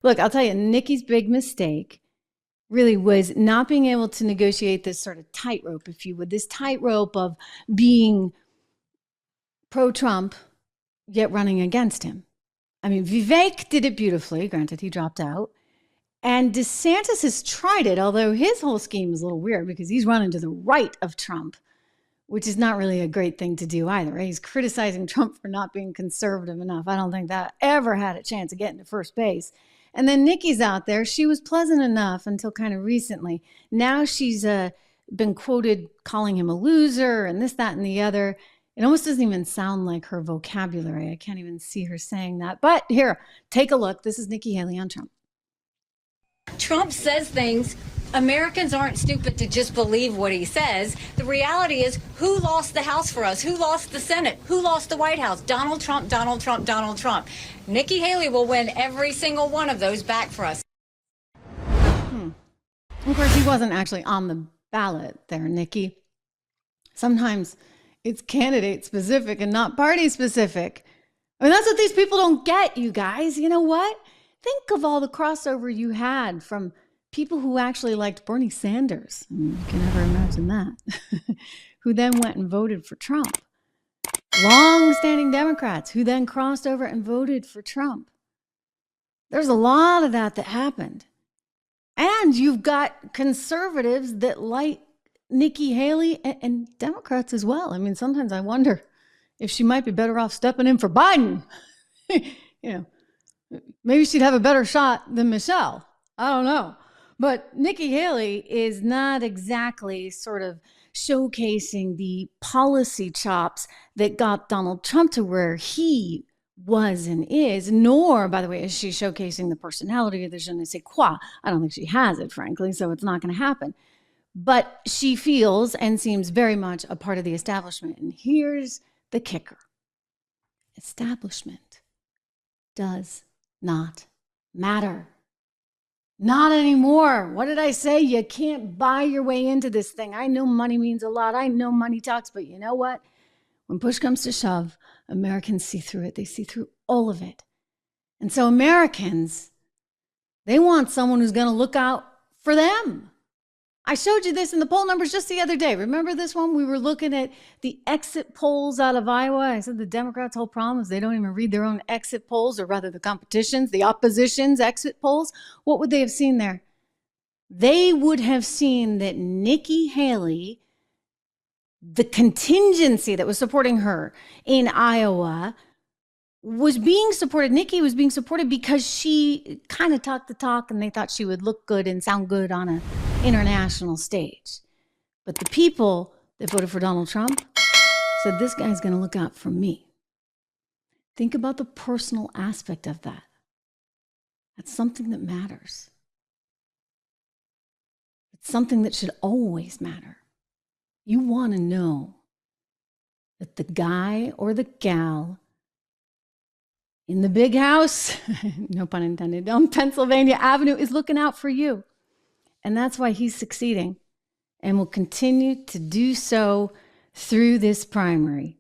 Look, I'll tell you, Nikki's big mistake really was not being able to negotiate this sort of tightrope, if you would, this tightrope of being pro-Trump, yet running against him. I mean, Vivek did it beautifully. Granted, he dropped out. And DeSantis has tried it, although his whole scheme is a little weird because he's running to the right of Trump, which is not really a great thing to do either. Right? He's criticizing Trump for not being conservative enough. I don't think that ever had a chance of getting to first base. And then Nikki's out there. She was pleasant enough until kind of recently. Now she's been quoted calling him a loser and this, that, and the other. It almost doesn't even sound like her vocabulary. I can't even see her saying that. But here, take a look. This is Nikki Haley on Trump. Trump says things. Americans aren't stupid to just believe what he says. The reality is, who lost the House for us? Who lost the Senate? Who lost the White House? Donald Trump, Donald Trump, Donald Trump. Nikki Haley will win every single one of those back for us. Of course, he wasn't actually on the ballot there, Nikki. Sometimes it's candidate specific and not party specific. I mean, that's what these people don't get, you guys. You know what? Think of all the crossover you had from people who actually liked Bernie Sanders. You can never imagine that. Who then went and voted for Trump. Long-standing Democrats who then crossed over and voted for Trump. There's a lot of that happened. And you've got conservatives that like Nikki Haley and Democrats as well. I mean, sometimes I wonder if she might be better off stepping in for Biden. Maybe she'd have a better shot than Michelle. I don't know. But Nikki Haley is not exactly sort of showcasing the policy chops that got Donald Trump to where he was and is, nor, by the way, is she showcasing the personality of the je ne sais quoi. I don't think she has it, frankly, so it's not going to happen. But she feels and seems very much a part of the establishment. And here's the kicker. Establishment does not matter. Not anymore. What did I say? You can't buy your way into this thing. I know money means a lot. I know money talks, but you know what? When push comes to shove, Americans see through it. They see through all of it. And so Americans, they want someone who's going to look out for them. I showed you this in the poll numbers just the other day. Remember this one? We were looking at the exit polls out of Iowa. I said the Democrats' whole problem is they don't even read their own exit polls, or rather the competition's, the opposition's exit polls. What would they have seen there? They would have seen that Nikki Haley, the contingency that was supporting her in Iowa, was being supported. Nikki was being supported because she kind of talked the talk and they thought she would look good and sound good on an international stage. But the people that voted for Donald Trump said, this guy's going to look out for me. Think about the personal aspect of that. That's something that matters. It's something that should always matter. You want to know that the guy or the gal in the big house, no pun intended, on Pennsylvania Avenue is looking out for you. And that's why he's succeeding and will continue to do so through this primary.